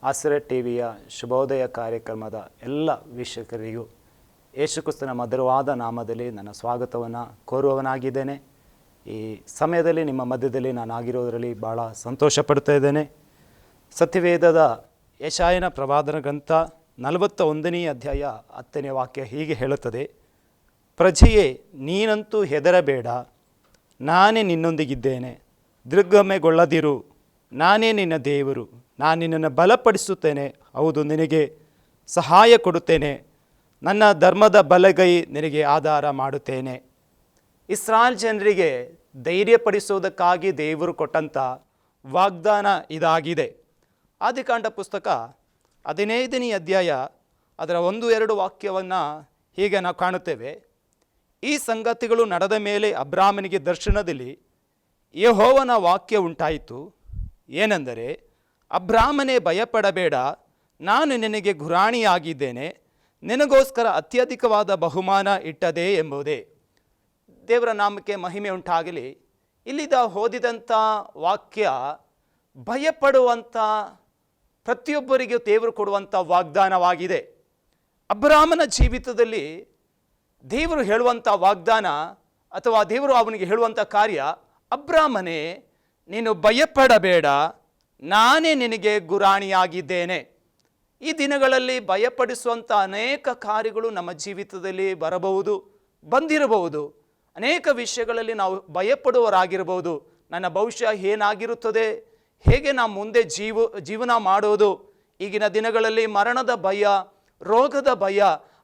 ಆಸಿರೆಟ್ ಟಿವಿಯ ಶುಭೋದಯ ಕಾರ್ಯಕ್ರಮದ ಎಲ್ಲ ವೀಕ್ಷಕರಿಗೂ ಯೇಸುಕ್ರಿಸ್ತನ ಮಧುರವಾದ ನಾಮದಲ್ಲಿ ನನ್ನ ಸ್ವಾಗತವನ್ನು ಕೋರುವವನಾಗಿದ್ದೇನೆ. ಈ ಸಮಯದಲ್ಲಿ ನಿಮ್ಮ ಮಧ್ಯದಲ್ಲಿ ನಾನು ಆಗಿರೋದರಲ್ಲಿ ಭಾಳ ಸಂತೋಷ ಪಡ್ತಾ ಇದ್ದೇನೆ. ಸತ್ಯವೇದದ ಯೆಶಾಯನ ಪ್ರವಾದನ ಗ್ರಂಥ 41ನೇ ಅಧ್ಯಾಯ 10ನೇ ವಾಕ್ಯ ಹೀಗೆ ಹೇಳುತ್ತದೆ: ಪ್ರಜೆಯೇ, ನೀನಂತೂ ಹೆದರಬೇಡ, ನಾನೇ ನಿನ್ನೊಂದಿಗಿದ್ದೇನೆ. ದಿಗ್ಭ್ರಮೆಗೊಳ್ಳದಿರು, ನಾನೇ ನಿನ್ನ ದೇವರು. ನಾನು ನಿನ್ನನ್ನು ಬಲಪಡಿಸುತ್ತೇನೆ, ಹೌದು, ನಿನಗೆ ಸಹಾಯ ಕೊಡುತ್ತೇನೆ. ನನ್ನ ಧರ್ಮದ ಬಲಗೈ ನಿನಗೆ ಆಧಾರ ಮಾಡುತ್ತೇನೆ. ಇಸ್ರಾಯೇಲ್ ಜನರಿಗೆ ಧೈರ್ಯಪಡಿಸುವುದಕ್ಕಾಗಿ ದೇವರು ಕೊಟ್ಟಂಥ ವಾಗ್ದಾನ ಇದಾಗಿದೆ. ಆದಿಕಾಂಡ ಪುಸ್ತಕ 15ನೇ ಅಧ್ಯಾಯ ಅದರ 1-2 ವಾಕ್ಯವನ್ನು ಹೀಗೆ ನಾವು ಕಾಣುತ್ತೇವೆ. ಈ ಸಂಗತಿಗಳು ನಡೆದ ಮೇಲೆ ಅಬ್ರಾಮನಿಗೆ ದರ್ಶನದಲ್ಲಿ ಯೆಹೋವನ ವಾಕ್ಯ ಉಂಟಾಯಿತು. ಏನೆಂದರೆ, ಅಬ್ರಾಮನೇ, ಭಯಪಡಬೇಡ, ನಾನು ನಿನಗೆ ಗುರಾಣಿಯಾಗಿದ್ದೇನೆ, ನಿನಗೋಸ್ಕರ ಅತ್ಯಧಿಕವಾದ ಬಹುಮಾನ ಇಟ್ಟದೆ ಎಂಬುದೇ. ದೇವರ ನಾಮಕ್ಕೆ ಮಹಿಮೆ ಉಂಟಾಗಲಿ. ಇಲ್ಲಿದ ಓದಿದಂಥ ವಾಕ್ಯ ಭಯಪಡುವಂಥ ಪ್ರತಿಯೊಬ್ಬರಿಗೂ ದೇವರು ಕೊಡುವಂಥ ವಾಗ್ದಾನವಾಗಿದೆ. ಅಬ್ರಾಮನ ಜೀವಿತದಲ್ಲಿ ದೇವರು ಹೇಳುವಂಥ ವಾಗ್ದಾನ ಅಥವಾ ದೇವರು ಅವನಿಗೆ ಹೇಳುವಂಥ ಕಾರ್ಯ, ಅಬ್ರಾಮನೇ, ನೀನು ಭಯಪಡಬೇಡ, ನಾನೇ ನಿನಗೆ ಗುರಾಣಿಯಾಗಿದ್ದೇನೆ. ಈ ದಿನಗಳಲ್ಲಿ ಭಯಪಡಿಸುವಂಥ ಅನೇಕ ಕಾರ್ಯಗಳು ನಮ್ಮ ಜೀವಿತದಲ್ಲಿ ಬರಬಹುದು, ಬಂದಿರಬಹುದು. ಅನೇಕ ವಿಷಯಗಳಲ್ಲಿ ನಾವು ಭಯಪಡುವವರಾಗಿರಬಹುದು. ನನ್ನ ಭವಿಷ್ಯ ಏನಾಗಿರುತ್ತದೆ, ಹೇಗೆ ನಾವು ಮುಂದೆ ಜೀವನ ಮಾಡೋದು. ಈಗಿನ ದಿನಗಳಲ್ಲಿ ಮರಣದ ಭಯ, ರೋಗದ ಭಯ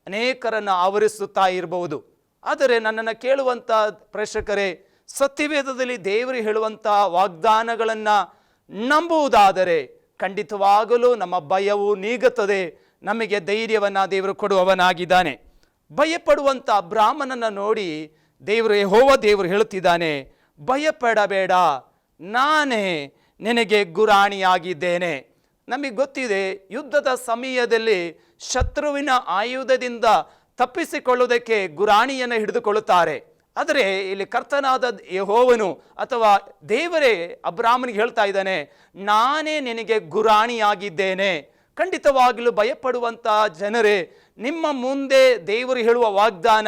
ಅನೇಕರನ್ನು ಆವರಿಸುತ್ತಾ ಇರಬಹುದು. ಆದರೆ ನನ್ನನ್ನು ಕೇಳುವಂಥ ಪ್ರೇಕ್ಷಕರೇ, ಸತ್ಯವೇದದಲ್ಲಿ ದೇವರು ಹೇಳುವಂಥ ವಾಗ್ದಾನಗಳನ್ನು ನಂಬುವುದಾದರೆ ಖಂಡಿತವಾಗಲೂ ನಮ್ಮ ಭಯವು ನೀಗುತ್ತದೆ. ನಮಗೆ ಧೈರ್ಯವನ್ನು ದೇವರು ಕೊಡುವವನಾಗಿದ್ದಾನೆ. ಭಯಪಡುವಂಥ ಬ್ರಾಹ್ಮಣನನ್ನು ನೋಡಿ ಯೆಹೋವ ದೇವರು ಹೇಳುತ್ತಿದ್ದಾನೆ, ಭಯಪಡಬೇಡ, ನಾನೇ ನಿನಗೆ ಗುರಾಣಿಯಾಗಿದ್ದೇನೆ. ನಮಗೆ ಗೊತ್ತಿದೆ, ಯುದ್ಧದ ಸಮಯದಲ್ಲಿ ಶತ್ರುವಿನ ಆಯುಧದಿಂದ ತಪ್ಪಿಸಿಕೊಳ್ಳುವುದಕ್ಕೆ ಗುರಾಣಿಯನ್ನು ಹಿಡಿದುಕೊಳ್ಳುತ್ತಾರೆ. ಆದರೆ ಇಲ್ಲಿ ಕರ್ತನಾದ ಯೆಹೋವನು ಅಥವಾ ದೇವರೇ ಅಬ್ರಾಮನಿಗೆ ಹೇಳ್ತಾ ಇದ್ದಾನೆ, ನಾನೇ ನಿನಗೆ ಗುರಾಣಿಯಾಗಿದ್ದೇನೆ. ಖಂಡಿತವಾಗಲೂ ಭಯಪಡುವಂಥ ಜನರೇ, ನಿಮ್ಮ ಮುಂದೆ ದೇವರು ಹೇಳುವ ವಾಗ್ದಾನ,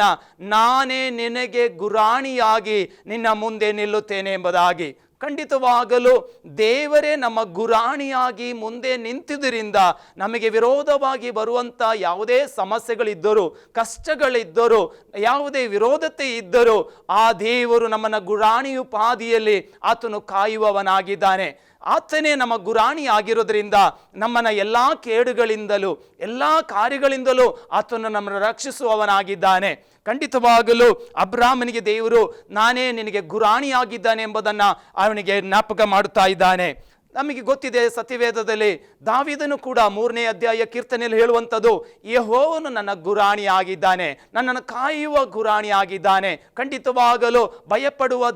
ನಾನೇ ನಿನಗೆ ಗುರಾಣಿಯಾಗಿ ನಿನ್ನ ಮುಂದೆ ನಿಲ್ಲುತ್ತೇನೆ ಎಂಬುದಾಗಿ. ಖಂಡಿತವಾಗಲು ದೇವರೇ ನಮ್ಮ ಗುರಾಣಿಯಾಗಿ ಮುಂದೆ ನಿಂತಿದ್ದರಿಂದ ನಮಗೆ ವಿರೋಧವಾಗಿ ಬರುವಂಥ ಯಾವುದೇ ಸಮಸ್ಯೆಗಳಿದ್ದರೂ, ಕಷ್ಟಗಳಿದ್ದರೂ, ಯಾವುದೇ ವಿರೋಧತೆ ಇದ್ದರೂ ಆ ದೇವರು ನಮ್ಮನ್ನು ಗುರಾಣಿಯು ಪಾದಿಯಲ್ಲಿ ಆತನು ಕಾಯುವವನಾಗಿದ್ದಾನೆ. ಆತನೇ ನಮ್ಮ ಗುರಾಣಿ ಆಗಿರೋದ್ರಿಂದ ನಮ್ಮನ್ನು ಎಲ್ಲ ಕೇಡುಗಳಿಂದಲೂ ಎಲ್ಲ ಕಾರ್ಯಗಳಿಂದಲೂ ಆತನು ನಮ್ಮನ್ನು ರಕ್ಷಿಸುವವನಾಗಿದ್ದಾನೆ. ಖಂಡಿತವಾಗಲೂ ಅಬ್ರಾಮನಿಗೆ ದೇವರು ನಾನೇ ನಿನಗೆ ಗುರಾಣಿಯಾಗಿದ್ದಾನೆ ಎಂಬುದನ್ನು ಅವನಿಗೆ ಜ್ಞಾಪಕ ಮಾಡುತ್ತಾ ಇದ್ದಾನೆ. ನಮಗೆ ಗೊತ್ತಿದೆ, ಸತ್ಯವೇದದಲ್ಲಿ ದಾವೀದನು ಕೂಡ 3ನೇ ಅಧ್ಯಾಯ ಕೀರ್ತನೆಯಲ್ಲಿ ಹೇಳುವಂಥದ್ದು, ಯೆಹೋವನು ನನ್ನ ಗುರಾಣಿ ಆಗಿದ್ದಾನೆ, ನನ್ನನ್ನು ಕಾಯುವ ಗುರಾಣಿ ಆಗಿದ್ದಾನೆ. ಖಂಡಿತವಾಗಲು ಭಯಪಡುವ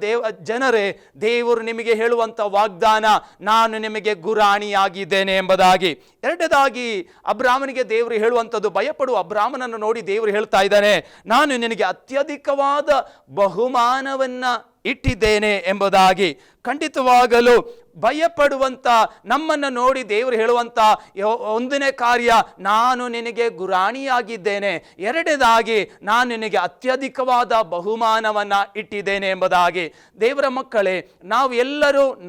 ಜನರೇ, ದೇವರು ನಿಮಗೆ ಹೇಳುವಂಥ ವಾಗ್ದಾನ, ನಾನು ನಿಮಗೆ ಗುರಾಣಿಯಾಗಿದ್ದೇನೆ ಎಂಬುದಾಗಿ. ಎರಡನೇದಾಗಿ ಅಬ್ರಾಮನಿಗೆ ದೇವರು ಹೇಳುವಂಥದ್ದು, ಭಯಪಡುವ ಅಬ್ರಾಮನನ್ನು ನೋಡಿ ದೇವರು ಹೇಳ್ತಾ ಇದ್ದಾನೆ, ನಾನು ನಿನಗೆ ಅತ್ಯಧಿಕವಾದ ಬಹುಮಾನವನ್ನು ಇಟ್ಟಿದ್ದೇನೆ ಎಂಬುದಾಗಿ. ಖಂಡಿತವಾಗಲು ಭಯಪಡುವಂಥ ನಮ್ಮನ್ನು ನೋಡಿ ದೇವರು ಹೇಳುವಂಥ 1ನೇ ಕಾರ್ಯ, ನಾನು ನಿನಗೆ ಗುರಾಣಿಯಾಗಿದ್ದೇನೆ. ಎರಡನೇದಾಗಿ, ನಾನು ನಿನಗೆ ಅತ್ಯಧಿಕವಾದ ಬಹುಮಾನವನ್ನು ಇಟ್ಟಿದ್ದೇನೆ ಎಂಬುದಾಗಿ. ದೇವರ ಮಕ್ಕಳೇ,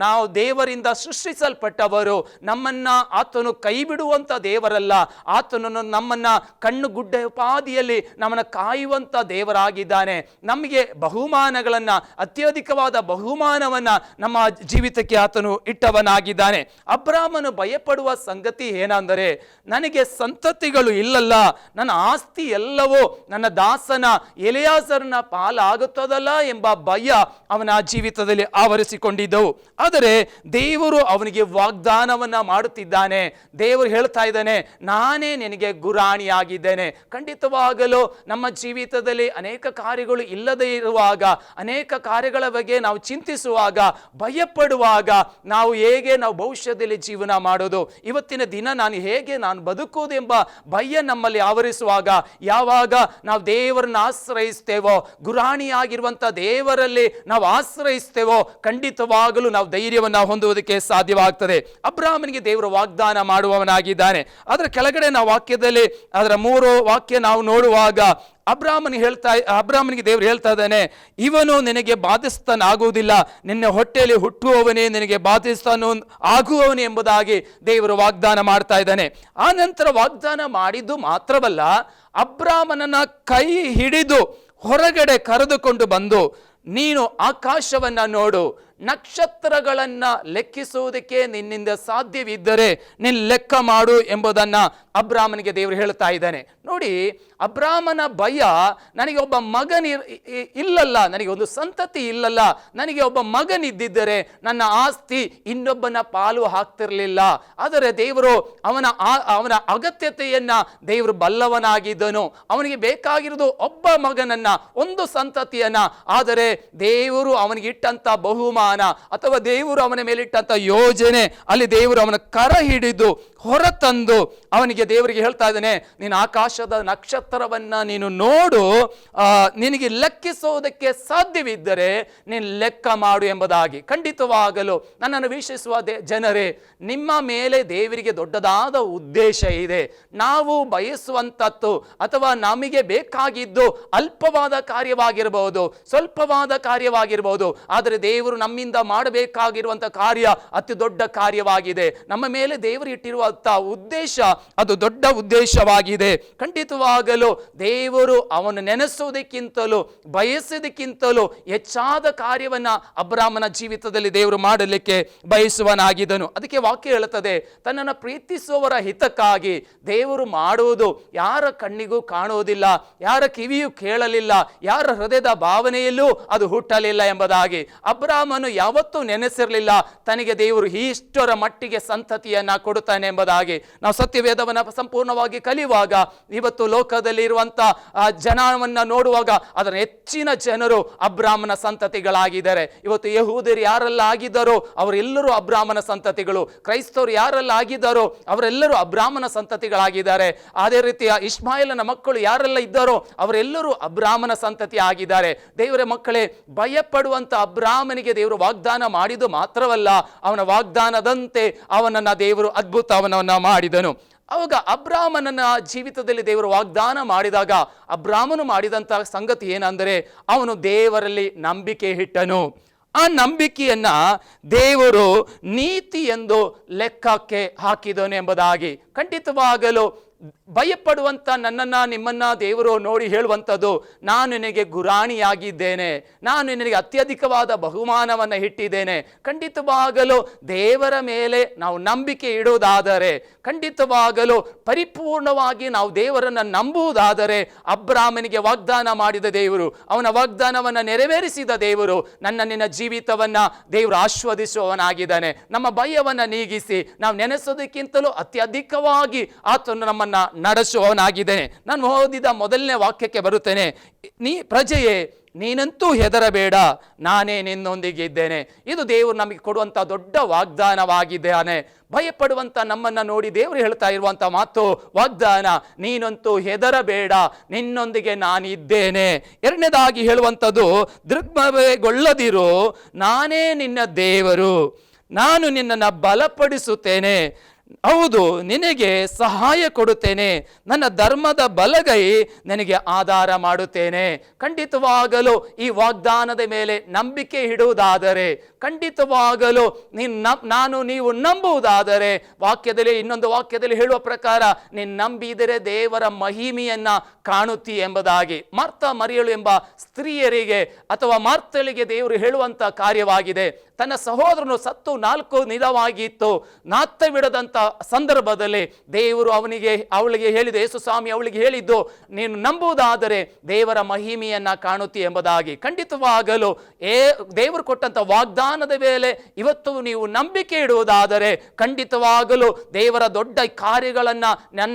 ನಾವು ದೇವರಿಂದ ಸೃಷ್ಟಿಸಲ್ಪಟ್ಟವರು. ನಮ್ಮನ್ನು ಆತನು ಕೈ ಬಿಡುವಂಥ ದೇವರಲ್ಲ. ಆತನನ್ನು ನಮ್ಮನ್ನು ಕಣ್ಣುಗುಡ್ಡ ಉಪಾದಿಯಲ್ಲಿ ನಮ್ಮನ್ನು ಕಾಯುವಂಥ ದೇವರಾಗಿದ್ದಾನೆ. ನಮಗೆ ಬಹುಮಾನಗಳನ್ನು, ಅತ್ಯಧಿಕವಾದ ಬಹುಮಾನವನ್ನು ನಮ್ಮ ಜೀವಿತಕ್ಕೆ ಆತನು ಇಟ್ಟವನಾಗಿದ್ದಾನೆ. ಅಬ್ರಾಮನು ಭಯಪಡುವ ಸಂಗತಿ ಏನೆಂದರೆ, ನನಗೆ ಸಂತತಿಗಳು ಇಲ್ಲಲ್ಲ, ನನ್ನ ಆಸ್ತಿ ಎಲ್ಲವೂ ನನ್ನ ದಾಸನ ಎಲೆಯಾಜರನ ಪಾಲಾಗುತ್ತದಲ್ಲ ಎಂಬ ಭಯ ಅವನ ಜೀವಿತದಲ್ಲಿ ಆವರಿಸಿಕೊಂಡಿದ್ದವು. ಆದರೆ ದೇವರು ಅವನಿಗೆ ವಾಗ್ದಾನವನ್ನ ಮಾಡುತ್ತಿದ್ದಾನೆ. ದೇವರು ಹೇಳ್ತಾ ಇದ್ದಾನೆ, ನಾನೇ ನಿನಗೆ ಗುರಾಣಿಯಾಗಿದ್ದೇನೆ. ಖಂಡಿತವಾಗಲು ನಮ್ಮ ಜೀವಿತದಲ್ಲಿ ಅನೇಕ ಕಾರ್ಯಗಳು ಇಲ್ಲದೆ ಇರುವಾಗ, ಅನೇಕ ಕಾರ್ಯಗಳು ಕಾರ್ಯಗಳ ಬಗ್ಗೆ ನಾವು ಚಿಂತಿಸುವಾಗ, ಭಯಪಡುವಾಗ ನಾವು ಹೇಗೆ ನಾವು ಭವಿಷ್ಯದಲ್ಲಿ ಜೀವನ ಮಾಡೋದು, ಇವತ್ತಿನ ದಿನ ನಾನು ಬದುಕುವುದು ಎಂಬ ಭಯ ನಮ್ಮಲ್ಲಿ ಆವರಿಸುವಾಗ, ಯಾವಾಗ ನಾವು ದೇವರನ್ನು ಆಶ್ರಯಿಸ್ತೇವೋ, ಗುರಾಣಿಯಾಗಿರುವಂಥ ದೇವರಲ್ಲಿ ನಾವು ಆಶ್ರಯಿಸ್ತೇವೋ, ಖಂಡಿತವಾಗಲೂ ನಾವು ಧೈರ್ಯವನ್ನು ಹೊಂದುವುದಕ್ಕೆ ಸಾಧ್ಯವಾಗ್ತದೆ. ಅಬ್ರಹಾಮನಿಗೆ ದೇವರು ವಾಗ್ದಾನ ಮಾಡುವವನಾಗಿದ್ದಾನೆ. ಅದರ ಕೆಳಗಡೆ ನಾವು ವಾಕ್ಯದಲ್ಲಿ ಅದರ 3 ವಾಕ್ಯ ನಾವು ನೋಡುವಾಗ ಅಬ್ರಹಾಮನಿಗೆ ದೇವರು ಹೇಳ್ತಾ ಇದ್ದಾನೆ, ಇವನು ನಿನಗೆ ಬಾಧಿಸ್ತಾನಾಗುವುದಿಲ್ಲ, ನಿನ್ನ ಹೊಟ್ಟೆಯಲ್ಲಿ ಹುಟ್ಟುವವನೇ ನಿನಗೆ ಬಾಧಿಸ್ತಾನು ಆಗುವವನೇ ಎಂಬುದಾಗಿ ದೇವರು ವಾಗ್ದಾನ ಮಾಡ್ತಾ ಇದ್ದಾನೆ. ಆ ನಂತರ ವಾಗ್ದಾನ ಮಾಡಿದ್ದು ಮಾತ್ರವಲ್ಲ, ಅಬ್ರಹಾಮನನ್ನ ಕೈ ಹಿಡಿದು ಹೊರಗಡೆ ಕರೆದುಕೊಂಡು ಬಂದು, ನೀನು ಆಕಾಶವನ್ನ ನೋಡು, ನಕ್ಷತ್ರಗಳನ್ನ ಲೆಕ್ಕಿಸುವುದಕ್ಕೆ ನಿನ್ನಿಂದ ಸಾಧ್ಯವಿದ್ದರೆ ನೀನು ಲೆಕ್ಕ ಮಾಡು ಎಂಬುದನ್ನ ಅಬ್ರಾಮನಿಗೆ ದೇವರು ಹೇಳ್ತಾ ಇದ್ದಾನೆ. ನೋಡಿ, ಅಬ್ರಾಮನ ಭಯ, ನನಗೆ ಒಬ್ಬ ಇಲ್ಲಲ್ಲ, ನನಗೆ ಒಂದು ಸಂತತಿ ಇಲ್ಲಲ್ಲ, ನನಗೆ ಒಬ್ಬ ಮಗನಿದ್ದಿದ್ದರೆ ನನ್ನ ಆಸ್ತಿ ಇನ್ನೊಬ್ಬನ ಪಾಲು ಹಾಕ್ತಿರ್ಲಿಲ್ಲ. ಆದರೆ ದೇವರು ಅವನ ಅಗತ್ಯತೆಯನ್ನ ದೇವರು ಬಲ್ಲವನಾಗಿದ್ದನು. ಅವನಿಗೆ ಬೇಕಾಗಿರೋದು ಒಬ್ಬ ಮಗನನ್ನ, ಒಂದು ಸಂತತಿಯನ್ನ. ಆದರೆ ದೇವರು ಅವನಿಗೆ ಇಟ್ಟಂತ ಬಹುಮಾನ ಅಥವಾ ದೇವರು ಅವನ ಮೇಲಿಟ್ಟಂತ ಯೋಜನೆ, ಅಲ್ಲಿ ದೇವರು ಅವನ ಕರ ಹಿಡಿದು ಹೊರತಂದು ಅವನಿಗೆ ದೇವರಿಗೆ ಹೇಳ್ತಾ ಇದ್ದಾನೆ, ನೀನು ಆಕಾಶದ ನಕ್ಷತ್ರವನ್ನ ನೀನು ನೋಡು, ನಿನಗೆ ಲೆಕ್ಕಿಸುವುದಕ್ಕೆ ಸಾಧ್ಯವಿದ್ದರೆ ನೀನು ಲೆಕ್ಕ ಮಾಡು ಎಂಬುದಾಗಿ. ಖಂಡಿತವಾಗಲು ನನ್ನನ್ನು ವೀಕ್ಷಿಸುವ ಜನರೇ, ನಿಮ್ಮ ಮೇಲೆ ದೇವರಿಗೆ ದೊಡ್ಡದಾದ ಉದ್ದೇಶ ಇದೆ. ನಾವು ಬಯಸುವಂಥದ್ದು ಅಥವಾ ನಮಗೆ ಬೇಕಾಗಿದ್ದು ಅಲ್ಪವಾದ ಕಾರ್ಯವಾಗಿರಬಹುದು, ಸ್ವಲ್ಪವಾದ ಕಾರ್ಯವಾಗಿರಬಹುದು, ಆದರೆ ದೇವರು ನಮ್ಮಿಂದ ಮಾಡಬೇಕಾಗಿರುವಂಥ ಕಾರ್ಯ ಅತಿ ದೊಡ್ಡ ಕಾರ್ಯವಾಗಿದೆ. ನಮ್ಮ ಮೇಲೆ ದೇವರು ಇಟ್ಟಿರುವಂಥ ಉದ್ದೇಶ ಅದು ದೊಡ್ಡ ಉದ್ದೇಶವಾಗಿದೆ. ಖಂಡಿತವಾಗಲು ದೇವರು ಅವನು ನೆನೆಸುವುದಕ್ಕಿಂತಲೂ ಬಯಸೋದಕ್ಕಿಂತಲೂ ಹೆಚ್ಚಾದ ಕಾರ್ಯವನ್ನ ಅಬ್ರಾಮನ ಜೀವಿತದಲ್ಲಿ ದೇವರು ಮಾಡಲಿಕ್ಕೆ ಬಯಸುವನಾಗಿದ್ದನು. ಅದಕ್ಕೆ ವಾಕ್ಯ ಹೇಳುತ್ತದೆ, ತನ್ನನ್ನು ಪ್ರೀತಿಸುವವರ ಹಿತಕ್ಕಾಗಿ ದೇವರು ಮಾಡುವುದು ಯಾರ ಕಣ್ಣಿಗೂ ಕಾಣುವುದಿಲ್ಲ, ಯಾರ ಕಿವಿಯೂ ಕೇಳಲಿಲ್ಲ, ಯಾರ ಹೃದಯದ ಭಾವನೆಯಲ್ಲೂ ಅದು ಹುಟ್ಟಲಿಲ್ಲ ಎಂಬುದಾಗಿ. ಅಬ್ರಾಮನು ಯಾವತ್ತೂ ನೆನೆಸಿರಲಿಲ್ಲ ತನಗೆ ದೇವರು ಇಷ್ಟರ ಮಟ್ಟಿಗೆ ಸಂತತಿಯನ್ನ ಕೊಡುತ್ತಾನೆ ಎಂಬುದಾಗಿ. ನಾವು ಸತ್ಯವೇದವನ್ನ ಸಂಪೂರ್ಣವಾಗಿ ಕಲಿಯುವಾಗ, ಇವತ್ತು ಲೋಕದಲ್ಲಿ ಇರುವಂತ ಜನವನ್ನ ನೋಡುವಾಗ ಅದರ ಹೆಚ್ಚಿನ ಜನರು ಅಬ್ರಾಮನ ಸಂತತಿಗಳಾಗಿದ್ದಾರೆ. ಇವತ್ತು ಯಹೂದರು ಯಾರೆಲ್ಲ ಆಗಿದ್ದಾರೋ ಅವರೆಲ್ಲರೂ ಅಬ್ರಾಮನ ಸಂತತಿಗಳು, ಕ್ರೈಸ್ತವರು ಯಾರೆಲ್ಲ ಆಗಿದ್ದಾರೋ ಅವರೆಲ್ಲರೂ ಅಬ್ರಾಮನ ಸಂತತಿಗಳಾಗಿದ್ದಾರೆ. ಅದೇ ರೀತಿಯ ಇಷ್ಮಾಯೇಲನ ಮಕ್ಕಳು ಯಾರೆಲ್ಲ ಇದ್ದಾರೋ ಅವರೆಲ್ಲರೂ ಅಬ್ರಾಮನ ಸಂತತಿ ಆಗಿದ್ದಾರೆ. ದೇವರ ಮಕ್ಕಳೇ, ಭಯಪಡುವಂತ ಅಬ್ರಾಮನಿಗೆ ದೇವರು ವಾಗ್ದಾನ ಮಾಡಿದ್ದು ಮಾತ್ರವಲ್ಲ, ಅವನ ವಾಗ್ದಾನದಂತೆ ಅವನನ್ನ ದೇವರು ಅದ್ಭುತವನ್ನ ಮಾಡಿದನು. ಅವಾಗ ಅಬ್ರಾಮನ ಜೀವಿತದಲ್ಲಿ ದೇವರು ವಾಗ್ದಾನ ಮಾಡಿದಾಗ ಅಬ್ರಾಮನು ಮಾಡಿದಂತಹ ಸಂಗತಿ ಏನಂದರೆ, ಅವನು ದೇವರಲ್ಲಿ ನಂಬಿಕೆ ಇಟ್ಟನು. ಆ ನಂಬಿಕೆಯನ್ನ ದೇವರು ನೀತಿ ಎಂದು ಲೆಕ್ಕಕ್ಕೆ ಹಾಕಿದನು ಎಂಬುದಾಗಿ. ಖಂಡಿತವಾಗಲು ಭಯಪಡುವಂತ ನನ್ನನ್ನ ನಿಮ್ಮನ್ನ ದೇವರು ನೋಡಿ ಹೇಳುವಂಥದ್ದು, ನಾನು ನಿನಗೆ ಗುರಾಣಿಯಾಗಿದ್ದೇನೆ, ನಾನು ನಿನಗೆ ಅತ್ಯಧಿಕವಾದ ಬಹುಮಾನವನ್ನು ಇಟ್ಟಿದ್ದೇನೆ. ಖಂಡಿತವಾಗಲು ದೇವರ ಮೇಲೆ ನಾವು ನಂಬಿಕೆ ಇಡುವುದಾದರೆ, ಖಂಡಿತವಾಗಲು ಪರಿಪೂರ್ಣವಾಗಿ ನಾವು ದೇವರನ್ನು ನಂಬುವುದಾದರೆ, ಅಬ್ರಾಮನಿಗೆ ವಾಗ್ದಾನ ಮಾಡಿದ ದೇವರು, ಅವನ ವಾಗ್ದಾನವನ್ನು ನೆರವೇರಿಸಿದ ದೇವರು, ನಿನ್ನ ಜೀವಿತವನ್ನ ದೇವರು ಆಶೀರ್ವದಿಸುವವನಾಗಿದ್ದಾನೆ. ನಮ್ಮ ಭಯವನ್ನು ನೀಗಿಸಿ ನಾವು ನೆನೆಸೋದಕ್ಕಿಂತಲೂ ಅತ್ಯಧಿಕವಾಗಿ ಆತನು ನಮ್ಮನ್ನು ನಡೆಸುವವನಾಗಿದ್ದೇನೆ. ನಾನು ಓದಿದ ಮೊದಲನೇ ವಾಕ್ಯಕ್ಕೆ ಬರುತ್ತೇನೆ, ಪ್ರಜೆಯೇ ನೀನಂತೂ ಹೆದರಬೇಡ, ನಾನೇ ನಿನ್ನೊಂದಿಗೆ ಇದ್ದೇನೆ. ಇದು ದೇವರು ನಮಗೆ ಕೊಡುವಂಥ ದೊಡ್ಡ ವಾಗ್ದಾನವಾಗಿದ್ದಾನೆ. ಭಯಪಡುವಂಥ ನಮ್ಮನ್ನು ನೋಡಿ ದೇವರು ಹೇಳ್ತಾ ಇರುವಂಥ ಮಾತು, ವಾಗ್ದಾನ, ನೀನಂತೂ ಹೆದರಬೇಡ, ನಿನ್ನೊಂದಿಗೆ ನಾನಿದ್ದೇನೆ. ಎರಡನೇದಾಗಿ ಹೇಳುವಂಥದ್ದು, ದಿಗ್ಭ್ರಮೆಗೊಳ್ಳದಿರು, ನಾನೇ ನಿನ್ನ ದೇವರು, ನಾನು ನಿನ್ನನ್ನು ಬಲಪಡಿಸುತ್ತೇನೆ, ಹೌದು ನಿನಗೆ ಸಹಾಯ ಕೊಡುತ್ತೇನೆ, ನನ್ನ ಧರ್ಮದ ಬಲಗೈ ನಿನಗೆ ಆಧಾರ ಮಾಡುತ್ತೇನೆ. ಖಂಡಿತವಾಗಲು ಈ ವಾಗ್ದಾನದ ಮೇಲೆ ನಂಬಿಕೆ ಇಡುವುದಾದರೆ, ಖಂಡಿತವಾಗಲು ನೀವು ನಂಬುವುದಾದರೆ, ವಾಕ್ಯದಲ್ಲಿ ಇನ್ನೊಂದು ವಾಕ್ಯದಲ್ಲಿ ಹೇಳುವ ಪ್ರಕಾರ, ನೀನು ನಂಬಿದರೆ ದೇವರ ಮಹಿಮೆಯನ್ನ ಕಾಣುತ್ತಿ ಎಂಬುದಾಗಿ. ಮಾರ್ಥ ಮರಿಯಳು ಎಂಬ ಸ್ತ್ರೀಯರಿಗೆ ಅಥವಾ ಮಾರ್ತಳಿಗೆ ದೇವರು ಹೇಳುವಂತ ಕಾರ್ಯವಾಗಿದೆ. ತನ್ನ ಸಹೋದರನು ಸತ್ತು 4 ದಿನವಾಗಿತ್ತು, ನಾತ್ತ ಬಿಡದಂತ ಸಂದರ್ಭದಲ್ಲಿ ದೇವರು ಅವಳಿಗೆ ಹೇಳಿದ್ದು, ಯೇಸು ಸ್ವಾಮಿ ಅವಳಿಗೆ ಹೇಳಿದ್ದು, ನೀನು ನಂಬುವುದಾದರೆ ದೇವರ ಮಹಿಮೆಯನ್ನ ಕಾಣುತ್ತಿ ಎಂಬುದಾಗಿ. ಖಂಡಿತವಾಗಲು ದೇವರು ಕೊಟ್ಟಂತ ವಾಗ್ದಾನದ ಮೇಲೆ ಇವತ್ತು ನೀವು ನಂಬಿಕೆ ಇಡುವುದಾದರೆ ಖಂಡಿತವಾಗಲು ದೇವರ ದೊಡ್ಡ ಕಾರ್ಯಗಳನ್ನ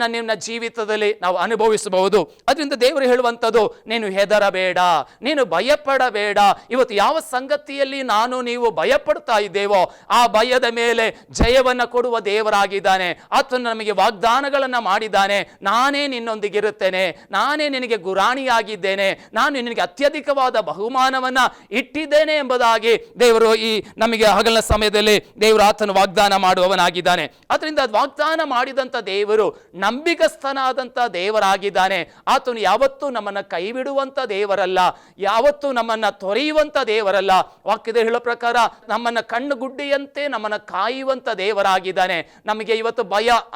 ನಿನ್ನ ಜೀವಿತದಲ್ಲಿ ನಾವು ಅನುಭವಿಸಬಹುದು. ಅದರಿಂದ ದೇವರು ಹೇಳುವಂಥದ್ದು, ನೀನು ಹೆದರಬೇಡ, ನೀನು ಭಯಪಡಬೇಡ. ಇವತ್ತು ಯಾವ ಸಂಗತಿಯಲ್ಲಿ ನೀವು ಭಯಪಡ್ತಾ ಇದ್ದೇವೋ ಆ ಭಯದ ಮೇಲೆ ಜಯವನ್ನ ಕೊಡುವ ದೇವರಾಗಿದ್ದಾನೆ. ಆತನು ನಮಗೆ ವಾಗ್ದಾನಗಳನ್ನ ಮಾಡಿದ್ದಾನೆ. ನಾನೇ ನಿನ್ನೊಂದಿಗಿರುತ್ತೇನೆ, ನಾನೇ ನಿನಗೆ ಗುರಾಣಿಯಾಗಿದ್ದೇನೆ, ನಾನು ನಿನಗೆ ಅತ್ಯಧಿಕವಾದ ಬಹುಮಾನವನ್ನ ಇಟ್ಟಿದ್ದೇನೆ ಎಂಬುದಾಗಿ ದೇವರು ನಮಗೆ ಹಗಲಿನ ಸಮಯದಲ್ಲಿ ದೇವರು ಆತನು ವಾಗ್ದಾನ ಮಾಡುವವನಾಗಿದ್ದಾನೆ. ಅದರಿಂದ ವಾಗ್ದಾನ ಮಾಡಿದಂತ ದೇವರು ನಂಬಿಗಸ್ತನಾದಂತ ದೇವರಾಗಿದ್ದಾನೆ. ಆತನು ಯಾವತ್ತೂ ನಮ್ಮನ್ನ ಕೈ ಬಿಡುವಂತ ದೇವರಲ್ಲ, ಯಾವತ್ತೂ ನಮ್ಮನ್ನ ತೊರೆಯುವಂತ ದೇವರಲ್ಲ. ವಾಕ್ಯದ ಹೇಳೋ ಪ್ರಕಾರ ನಮ್ಮನ್ನ ಕಣ್ಣು ಗುಡ್ಡಿಯಂತೆ ನಮ್ಮನ್ನ ಕಾಯುವಂತ ದೇವರಾಗಿದ್ದಾನೆ. ನಮಗೆ ಇವತ್ತು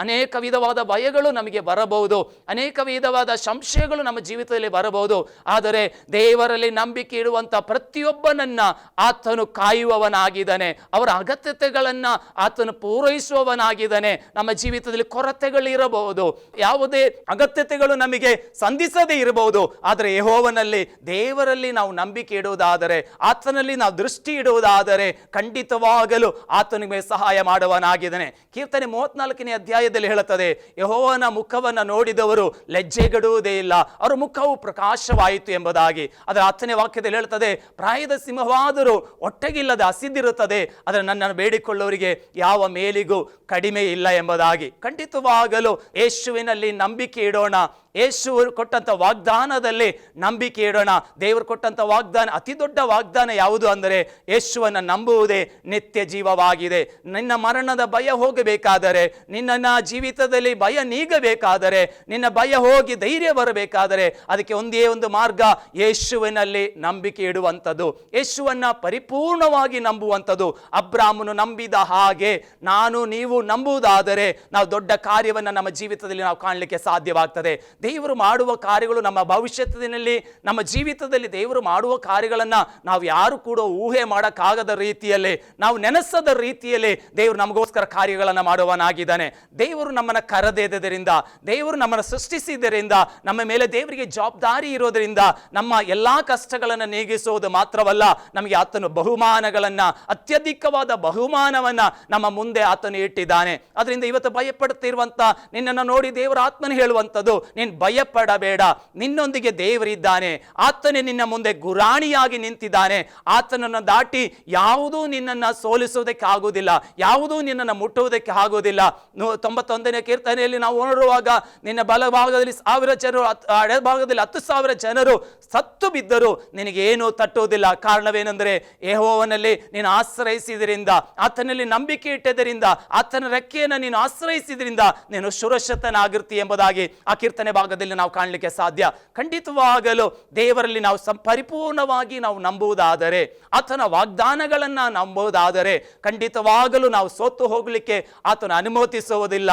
ಅನೇಕ ವಿಧವಾದ ಭಯಗಳು ನಮಗೆ ಬರಬಹುದು, ಅನೇಕ ವಿಧವಾದ ಸಂಶಯಗಳು ನಮ್ಮ ಜೀವಿತದಲ್ಲಿ ಬರಬಹುದು. ಆದರೆ ದೇವರಲ್ಲಿ ನಂಬಿಕೆ ಇಡುವಂತ ಪ್ರತಿಯೊಬ್ಬನನ್ನ ಆತನು ಕಾಯುವವನಾಗಿದ್ದಾನೆ. ಅವರ ಅಗತ್ಯತೆಗಳನ್ನ ಆತನು ಪೂರೈಸುವವನಾಗಿದ್ದಾನೆ. ನಮ್ಮ ಜೀವಿತದಲ್ಲಿ ಕೊರತೆಗಳಿರಬಹುದು, ಯಾವುದೇ ಅಗತ್ಯತೆಗಳು ನಮಗೆ ಸಂಧಿಸದೇ ಇರಬಹುದು. ಆದರೆ ಯೆಹೋವನಲ್ಲಿ, ದೇವರಲ್ಲಿ ನಾವು ನಂಬಿಕೆ ಇಡುವುದಾದರೆ, ಆತನಲ್ಲಿ ನಾವು ದೃಷ್ಟಿ ಇಡುವುದಾದರೆ ಖಂಡಿತವಾಗಲು ಆತನಿಗೆ ಸಹಾಯ ಮಾಡುವವನಾಗಿದ್ದಾನೆ. ಕೀರ್ತನೆ 34ನೇ ಅಧ್ಯಾಯದಲ್ಲಿ ಹೇಳುತ್ತದೆ, ಯೆಹೋವನ ಮುಖವನ್ನ ನೋಡಿದವರು ಲಜ್ಜೆಗೆಡುವುದೇ ಇಲ್ಲ, ಅವರ ಮುಖವು ಪ್ರಕಾಶವಾಯಿತು ಎಂಬುದಾಗಿ. ಅದರ 10ನೇ ವಾಕ್ಯದಲ್ಲಿ ಹೇಳುತ್ತದೆ, ಪ್ರಾಯದ ಸಿಂಹವಾದರೂ ಹೊಟ್ಟೆಗಿಲ್ಲದೆ ಹಸಿದಿರುತ್ತದೆ, ಆದರೆ ನನ್ನನ್ನು ಬೇಡಿಕೊಳ್ಳುವವರಿಗೆ ಯಾವ ಮೇಲಿಗೂ ಕಡಿಮೆ ಇಲ್ಲ ಎಂಬುದಾಗಿ. ಖಂಡಿತವಾಗಲು ಯೇಸುವಿನಲ್ಲಿ ನಂಬಿಕೆ ಇಡೋಣ. ಯೇಸು ಕೊಟ್ಟಂತ ವಾಗ್ದಾನದಲ್ಲಿ ನಂಬಿಕೆ ಇಡೋಣ. ದೇವರು ಕೊಟ್ಟಂತ ವಾಗ್ದಾನ, ಅತಿ ದೊಡ್ಡ ವಾಗ್ದಾನ ಯಾವುದು ಅಂದರೆ ಯೇಸುವನ್ನ ನಂಬುವುದೇ ನಿತ್ಯ ಜೀವವಾಗಿದೆ. ನಿನ್ನ ಮರಣದ ಭಯ ಹೋಗಬೇಕಾದರೆ, ನಿನ್ನ ಜೀವಿತದಲ್ಲಿ ಭಯ ನೀಗಬೇಕಾದರೆ, ನಿನ್ನ ಭಯ ಹೋಗಿ ಧೈರ್ಯ ಬರಬೇಕಾದರೆ ಅದಕ್ಕೆ ಒಂದೇ ಒಂದು ಮಾರ್ಗ, ಯೇಸುವಿನಲ್ಲಿ ನಂಬಿಕೆ ಇಡುವಂಥದ್ದು, ಯೇಸುವನ್ನ ಪರಿಪೂರ್ಣವಾಗಿ ನಂಬುವಂಥದ್ದು. ಅಬ್ರಾಮನು ನಂಬಿದ ಹಾಗೆ ನೀವು ನಂಬುವುದಾದರೆ ನಾವು ದೊಡ್ಡ ಕಾರ್ಯವನ್ನು ನಮ್ಮ ಜೀವಿತದಲ್ಲಿ ನಾವು ಕಾಣಲಿಕ್ಕೆ ಸಾಧ್ಯವಾಗ್ತದೆ. ದೇವರು ಮಾಡುವ ಕಾರ್ಯಗಳು ನಮ್ಮ ಭವಿಷ್ಯತ್ತಿನಲ್ಲಿ, ನಮ್ಮ ಜೀವಿತದಲ್ಲಿ ದೇವರು ಮಾಡುವ ಕಾರ್ಯಗಳನ್ನು ನಾವು ಯಾರು ಕೂಡ ಊಹೆ ಮಾಡೋಕ್ಕಾಗದ ರೀತಿಯಲ್ಲಿ, ನಾವು ನೆನೆಸದ ರೀತಿಯಲ್ಲಿ ದೇವರು ನಮಗೋಸ್ಕರ ಕಾರ್ಯಗಳನ್ನು ಮಾಡುವವನಾಗಿದ್ದಾನೆ. ದೇವರು ನಮ್ಮನ್ನು ಕರೆದೆದ್ದರಿಂದ, ದೇವರು ನಮ್ಮನ್ನು ಸೃಷ್ಟಿಸಿದ್ದರಿಂದ, ನಮ್ಮ ಮೇಲೆ ದೇವರಿಗೆ ಜವಾಬ್ದಾರಿ ಇರೋದರಿಂದ ನಮ್ಮ ಎಲ್ಲಾ ಕಷ್ಟಗಳನ್ನು ನೀಗಿಸುವುದು ಮಾತ್ರವಲ್ಲ, ನಮಗೆ ಆತನು ಬಹುಮಾನಗಳನ್ನು, ಅತ್ಯಧಿಕವಾದ ಬಹುಮಾನವನ್ನ ನಮ್ಮ ಮುಂದೆ ಆತನು ಇಟ್ಟಿದ್ದಾನೆ. ಅದರಿಂದ ಇವತ್ತು ಭಯಪಡುತ್ತಿರುವಂತ ನಿನ್ನನ್ನು ನೋಡಿ ದೇವರ ಆತ್ಮನು ಹೇಳುವಂಥದ್ದು, ನೀನು ಭಯಪಡಬೇಡ, ನಿನ್ನೊಂದಿಗೆ ದೇವರಿದ್ದಾನೆ, ಆತನೇ ನಿನ್ನ ಮುಂದೆ ಗುರಾಣಿಯಾಗಿ ನಿಂತಿದ್ದಾನೆ. ಆತನನ್ನು ದಾಟಿ ಯಾವುದೂ ನಿನ್ನನ್ನು ಸೋಲಿಸುವುದಕ್ಕೆ ಆಗುವುದಿಲ್ಲ, ಯಾವುದೂ ನಿನ್ನನ್ನು ಮುಟ್ಟುವುದಕ್ಕೆ ಆಗುವುದಿಲ್ಲ. 91ನೇ ಕೀರ್ತನೆಯಲ್ಲಿ ನಾವು ನೋಡುವಾಗ, ನಿನ್ನ ಬಲಭಾಗದಲ್ಲಿ 1000 ಜನರು, ಎಡಭಾಗದಲ್ಲಿ 10,000 ಜನರು ಸತ್ತು ಬಿದ್ದರು, ನಿನಗೇನು ತಟ್ಟುವುದಿಲ್ಲ. ಕಾರಣವೇನೆಂದರೆ ಯೆಹೋವನಲ್ಲಿ ನೀನು ಆಶ್ರಯಿಸಿದ್ರಿಂದ, ಆತನಲ್ಲಿ ನಂಬಿಕೆ ಇಟ್ಟದರಿಂದ, ಆತನ ರೆಕ್ಕೆಯನ್ನು ನೀನು ಆಶ್ರಯಿಸಿದ್ರಿಂದ ನೀನು ಸುರಕ್ಷಿತನಾಗಿರ್ತಿ ಎಂಬುದಾಗಿ ಆ ಕೀರ್ತನೆ ಭಾಗದಲ್ಲಿ ನಾವು ಕಾಣಲಿಕ್ಕೆ ಸಾಧ್ಯ. ಖಂಡಿತವಾಗಲು ದೇವರಲ್ಲಿ ನಾವು ಪರಿಪೂರ್ಣವಾಗಿ ನಾವು ನಂಬುವುದಾದರೆ, ಆತನ ವಾಗ್ದಾನಗಳನ್ನ ನಂಬುವುದಾದರೆ ಖಂಡಿತವಾಗಲು ನಾವು ಸೋತು ಹೋಗಲಿಕ್ಕೆ ಆತನ ಅನುಮತಿಸುವುದಿಲ್ಲ.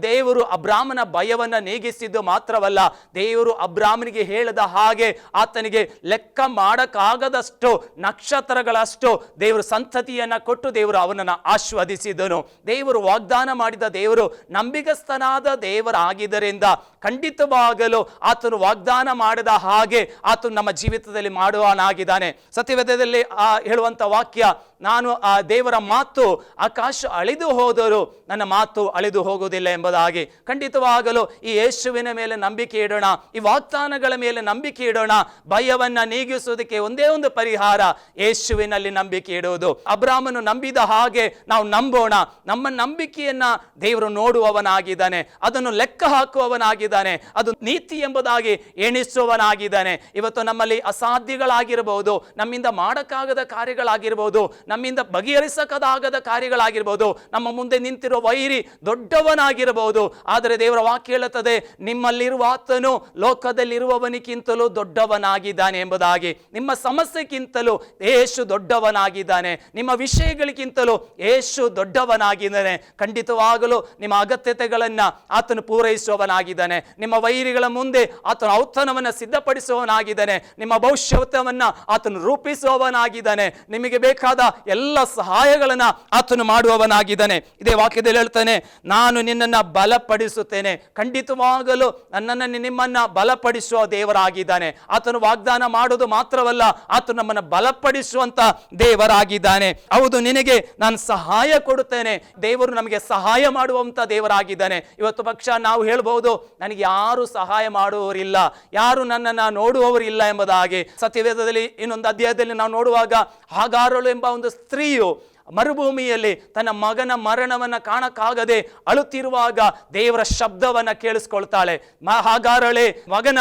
ದೇವರು ಅಬ್ರಾಮನ ಭಯವನ್ನ ನೀಗಿಸಿದ್ದು ಮಾತ್ರವಲ್ಲ, ದೇವರು ಅಬ್ರಾಮನಿಗೆ ಹೇಳಿದ ಹಾಗೆ ಆತನಿಗೆ ಲೆಕ್ಕ ಮಾಡಕ್ಕಾಗದಷ್ಟು ನಕ್ಷತ್ರಗಳಷ್ಟು ದೇವರು ಸಂತತಿಯನ್ನ ಕೊಟ್ಟು ದೇವರು ಅವನನ್ನು ಆಶೀರ್ವದಿಸಿದನು. ದೇವರು ವಾಗ್ದಾನ ಮಾಡಿದ ದೇವರು ನಂಬಿಗಸ್ತನಾದ ದೇವರಾಗಿದ್ದರಿಂದ ಖಂಡಿತವಾಗಲು ಆತನು ವಾಗ್ದಾನ ಮಾಡಿದ ಹಾಗೆ ಆತನು ನಮ್ಮ ಜೀವಿತದಲ್ಲಿ ಮಾಡುವವನಾಗಿದ್ದಾನೆ. ಸತ್ಯವೇದದಲ್ಲಿ ಹೇಳುವಂತ ವಾಕ್ಯ, ನಾನು ಆ ದೇವರ ಮಾತು ಆಕಾಶ ಅಳಿದು ಹೋದರೂ ನನ್ನ ಮಾತು ಅಳಿದು ಹೋಗುವುದಿಲ್ಲ ಎಂಬುದಾಗಿ. ಖಂಡಿತವಾಗಲು ಈ ಯೇಸುವಿನ ಮೇಲೆ ನಂಬಿಕೆ ಇಡೋಣ, ಈ ವಾಗ್ದಾನಗಳ ಮೇಲೆ ನಂಬಿಕೆ ಇಡೋಣ. ಭಯವನ್ನ ನೀಗಿಸುವುದಕ್ಕೆ ಒಂದೇ ಒಂದು ಪರಿಹಾರ, ಯೇಸುವಿನಲ್ಲಿ ನಂಬಿಕೆ ಇಡುವುದು. ಅಬ್ರಾಮನು ನಂಬಿದ ಹಾಗೆ ನಾವು ನಂಬೋಣ. ನಮ್ಮ ನಂಬಿಕೆಯನ್ನ ದೇವರು ನೋಡುವವನಾಗಿದ್ದಾನೆ, ಅದನ್ನು ಲೆಕ್ಕ ಹಾಕುವವನಾಗಿದ್ದಾನೆ, ಅದು ನೀತಿ ಎಂಬುದಾಗಿ ಎಣಿಸುವವನಾಗಿದ್ದಾನೆ. ಇವತ್ತು ನಮ್ಮಲ್ಲಿ ಅಸಾಧ್ಯಗಳಾಗಿರಬಹುದು, ನಮ್ಮಿಂದ ಮಾಡಕ್ಕಾಗದ ಕಾರ್ಯಗಳಾಗಿರಬಹುದು, ನಮ್ಮಿಂದ ಬಗೆಹರಿಸಕ್ಕಾಗದ ಕಾರ್ಯಗಳಾಗಿರ್ಬೋದು, ನಮ್ಮ ಮುಂದೆ ನಿಂತಿರುವ ವೈರಿ ದೊಡ್ಡವನಾಗಿರಬಹುದು. ಆದರೆ ದೇವರ ವಾಕ್ಯ ಹೇಳುತ್ತದೆ, ನಿಮ್ಮಲ್ಲಿರುವ ಆತನು ಲೋಕದಲ್ಲಿರುವವನಿಗಿಂತಲೂ ದೊಡ್ಡವನಾಗಿದ್ದಾನೆ ಎಂಬುದಾಗಿ. ನಿಮ್ಮ ಸಮಸ್ಯೆಗಿಂತಲೂ ಯೇಸು ದೊಡ್ಡವನಾಗಿದ್ದಾನೆ, ನಿಮ್ಮ ವಿಷಯಗಳಿಗಿಂತಲೂ ಯೇಸು ದೊಡ್ಡವನಾಗಿದ್ದಾನೆ. ಖಂಡಿತವಾಗಲು ನಿಮ್ಮ ಅಗತ್ಯತೆಗಳನ್ನ ಆತನು ಪೂರೈಸುವವನಾಗಿದ್ದಾನೆ. ನಿಮ್ಮ ವೈರಿಗಳ ಮುಂದೆ ಆತನ ಔತಣವನ್ನು ಸಿದ್ಧಪಡಿಸುವವನಾಗಿದ್ದಾನೆ. ನಿಮ್ಮ ಭವಿಷ್ಯವನ್ನು ಆತನು ರೂಪಿಸುವವನಾಗಿದ್ದಾನೆ. ನಿಮಗೆ ಬೇಕಾದ ಎಲ್ಲ ಸಹಾಯಗಳನ್ನು ಆತನು ಮಾಡುವವನಾಗಿದ್ದಾನೆ. ಇದೇ ವಾಕ್ಯದಲ್ಲಿ ಹೇಳ್ತಾನೆ, ನಾನು ನಿನ್ನನ್ನು ಬಲಪಡಿಸುತ್ತೇನೆ. ಖಂಡಿತವಾಗಲು ನಿಮ್ಮನ್ನು ಬಲಪಡಿಸುವ ದೇವರಾಗಿದ್ದಾನೆ. ಆತನು ವಾಗ್ದಾನ ಮಾಡೋದು ಮಾತ್ರವಲ್ಲ, ಆತನು ನಮ್ಮನ್ನು ಬಲಪಡಿಸುವಂತ ದೇವರಾಗಿದ್ದಾನೆ. ಹೌದು, ನಿನಗೆ ನಾನು ಸಹಾಯ ಕೊಡುತ್ತೇನೆ. ದೇವರು ನಮಗೆ ಸಹಾಯ ಮಾಡುವಂತ ದೇವರಾಗಿದ್ದಾನೆ. ಇವತ್ತು ಪಕ್ಷ ನಾವು ಹೇಳ್ಬಹುದು, ನನಗೆ ಯಾರು ಸಹಾಯ ಮಾಡುವವರಿಲ್ಲ, ಯಾರು ನನ್ನನ್ನು ನೋಡುವವರಿಲ್ಲ ಎಂಬುದಾಗಿ. ಸತ್ಯವೇದದಲ್ಲಿ ಇನ್ನೊಂದು ಅಧ್ಯಾಯದಲ್ಲಿ ನಾವು ನೋಡುವಾಗ, ಹಾಗಾರಳು ಎಂಬ ಒಂದು ಸ್ತ್ರೀಯು ಮರುಭೂಮಿಯಲ್ಲಿ ತನ್ನ ಮಗನ ಮರಣವನ್ನು ಕಾಣಕ್ಕಾಗದೆ ಅಳುತ್ತಿರುವಾಗ ದೇವರ ಶಬ್ದವನ್ನು ಕೇಳಿಸ್ಕೊಳ್ತಾಳೆ. ಹಾಗಾರಳೆ, ಮಗನ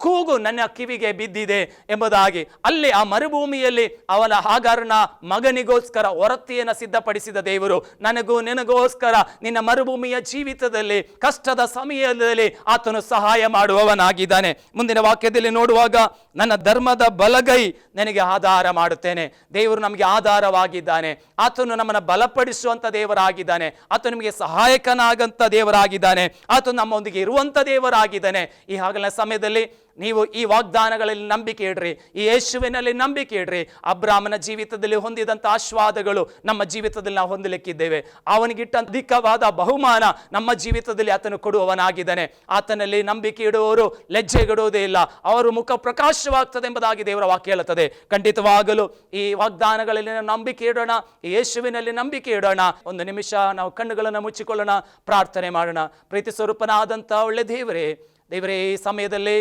ಕೂಗು ನನ್ನ ಕಿವಿಗೆ ಬಿದ್ದಿದೆ ಎಂಬುದಾಗಿ. ಅಲ್ಲಿ ಆ ಮರುಭೂಮಿಯಲ್ಲಿ ಅವನ ಹಾಗಾರನ ಮಗನಿಗೋಸ್ಕರ ಹೊರತಿಯನ್ನು ಸಿದ್ಧಪಡಿಸಿದ ದೇವರು ನನಗೂ ನಿನಗೋಸ್ಕರ ನಿನ್ನ ಮರುಭೂಮಿಯ ಜೀವಿತದಲ್ಲಿ ಕಷ್ಟದ ಸಮಯದಲ್ಲಿ ಆತನು ಸಹಾಯ ಮಾಡುವವನಾಗಿದ್ದಾನೆ. ಮುಂದಿನ ವಾಕ್ಯದಲ್ಲಿ ನೋಡುವಾಗ, ನನ್ನ ಧರ್ಮದ ಬಲಗೈ ನನಗೆ ಆಧಾರ ಮಾಡುತ್ತೇನೆ. ದೇವರು ನಮಗೆ ಆಧಾರವಾಗಿದ್ದಾನೆ. ಆತನು ನಮ್ಮನ್ನು ಬಲಪಡಿಸುವಂತ ದೇವರಾಗಿದ್ದಾನೆ. ಆತನು ನಮಗೆ ಸಹಾಯಕನಾಗಂತ ದೇವರಾಗಿದ್ದಾನೆ. ಆತನು ನಮ್ಮೊಂದಿಗೆ ಇರುವಂತ ದೇವರಾಗಿದ್ದಾನೆ. ಈ ಹಗಲಿನ ಸಮಯದಲ್ಲಿ ನೀವು ಈ ವಾಗ್ದಾನಗಳಲ್ಲಿ ನಂಬಿಕೆ ಇಡ್ರಿ, ಈ ಯೇಸುವಿನಲ್ಲಿ ನಂಬಿಕೆ ಇಡ್ರಿ. ಅಬ್ರಾಮನ ಜೀವಿತದಲ್ಲಿ ಹೊಂದಿದಂಥ ಆಶೀರ್ವಾದಗಳು ನಮ್ಮ ಜೀವಿತದಲ್ಲಿ ನಾವು ಹೊಂದಲಿಕ್ಕಿದ್ದೇವೆ. ಅವನಿಗಿಟ್ಟ ಅಧಿಕವಾದ ಬಹುಮಾನ ನಮ್ಮ ಜೀವಿತದಲ್ಲಿ ಆತನು ಕೊಡುವವನಾಗಿದ್ದಾನೆ. ಆತನಲ್ಲಿ ನಂಬಿಕೆ ಇಡುವವರು ಲಜ್ಜೆಗಿಡುವುದೇ ಇಲ್ಲ, ಅವರು ಮುಖ ಪ್ರಕಾಶವಾಗ್ತದೆ ಎಂಬುದಾಗಿ ದೇವರ ವಾಕ್ಯ ಹೇಳುತ್ತದೆ. ಖಂಡಿತವಾಗಲು ಈ ವಾಗ್ದಾನಗಳಲ್ಲಿ ನಂಬಿಕೆ ಇಡೋಣ, ಈ ಯೇಸುವಿನಲ್ಲಿ ನಂಬಿಕೆ ಇಡೋಣ. ಒಂದು ನಿಮಿಷ ನಾವು ಕಣ್ಣುಗಳನ್ನು ಮುಚ್ಚಿಕೊಳ್ಳೋಣ, ಪ್ರಾರ್ಥನೆ ಮಾಡೋಣ. ಪ್ರೀತಿ ಸ್ವರೂಪನಾದಂಥ ಒಳ್ಳೆ ದೇವರೇ, ಈ ಸಮಯದಲ್ಲಿ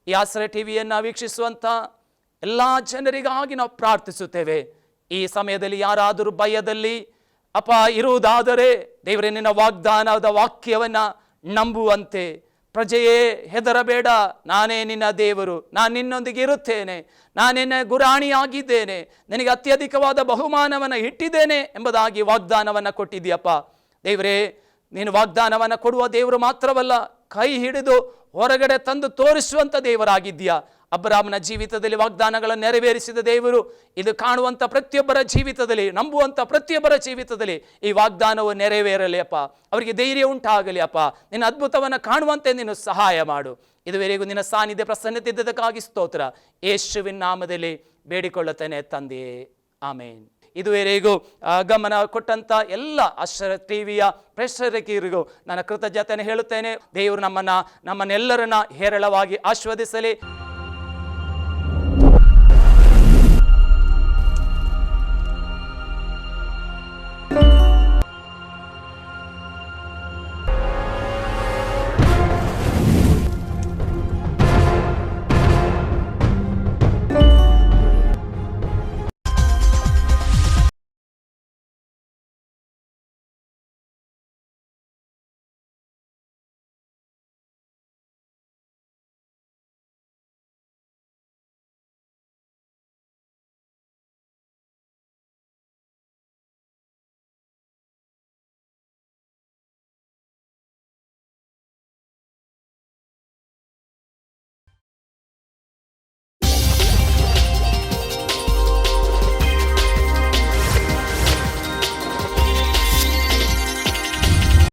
ಈ ಆಶ್ರಯ ಟಿವಿಯನ್ನು ವೀಕ್ಷಿಸುವಂಥ ಎಲ್ಲ ಜನರಿಗಾಗಿ ನಾವು ಪ್ರಾರ್ಥಿಸುತ್ತೇವೆ. ಈ ಸಮಯದಲ್ಲಿ ಯಾರಾದರೂ ಭಯದಲ್ಲಿ ಇರುವುದಾದರೆ ದೇವರೇ, ನಿನ್ನ ವಾಗ್ದಾನದ ವಾಕ್ಯವನ್ನು ನಂಬುವಂತೆ, ಪ್ರಜೆಯೇ ಹೆದರಬೇಡ, ನಾನೇ ನಿನ್ನ ದೇವರು, ನಾನು ನಿನ್ನೊಂದಿಗೆ ಇರುತ್ತೇನೆ, ನಾನು ನಿನ್ನ ಗುರಾಣಿಯಾಗಿದ್ದೇನೆ, ನಿನಗೆ ಅತ್ಯಧಿಕವಾದ ಬಹುಮಾನವನ್ನು ಇಟ್ಟಿದ್ದೇನೆ ಎಂಬುದಾಗಿ ವಾಗ್ದಾನವನ್ನು ಕೊಟ್ಟಿದ್ದೀಯಪ್ಪ. ದೇವರೇ, ನೀನು ವಾಗ್ದಾನವನ್ನು ಕೊಡುವ ದೇವರು ಮಾತ್ರವಲ್ಲ, ಕೈ ಹಿಡಿದು ಹೊರಗಡೆ ತಂದು ತೋರಿಸುವಂಥ ದೇವರಾಗಿದ್ದೀಯಾ. ಅಬ್ರಾಮನ ಜೀವಿತದಲ್ಲಿ ವಾಗ್ದಾನಗಳನ್ನು ನೆರವೇರಿಸಿದ ದೇವರು, ಇದು ಕಾಣುವಂಥ ಪ್ರತಿಯೊಬ್ಬರ ಜೀವಿತದಲ್ಲಿ, ನಂಬುವಂಥ ಪ್ರತಿಯೊಬ್ಬರ ಜೀವಿತದಲ್ಲಿ ಈ ವಾಗ್ದಾನವು ನೆರವೇರಲಿ ಅಪ್ಪ. ಅವರಿಗೆ ಧೈರ್ಯ ಉಂಟಾಗಲಿ ಅಪ್ಪ. ನಿನ್ನ ಅದ್ಭುತವನ್ನು ಕಾಣುವಂತೆ ನೀನು ಸಹಾಯ ಮಾಡು. ಇದುವರೆಗೂ ನಿನ್ನ ಸಾನ್ನಿಧ್ಯ ಪ್ರಸನ್ನತೆ ಇದ್ದದಕ್ಕಾಗಿ ಸ್ತೋತ್ರ. ಯೇಸುವಿನ ನಾಮದಲ್ಲಿ ಬೇಡಿಕೊಳ್ಳುತ್ತೇನೆ ತಂದೆಯೇ, ಆಮೇನ್. ಇದುವರೆಗೂ ಗಮನ ಕೊಟ್ಟಂತ ಎಲ್ಲ ಆಶ್ರಯ ಟಿವಿಯ ಪ್ರೇಕ್ಷಕರಿಗೂ ನನ್ನ ಕೃತಜ್ಞತೆಯನ್ನು ಹೇಳುತ್ತೇನೆ. ದೇವರು ನಮ್ಮನ್ನೆಲ್ಲರನ್ನ ಹೇರಳವಾಗಿ ಆಶೀರ್ವದಿಸಲಿ.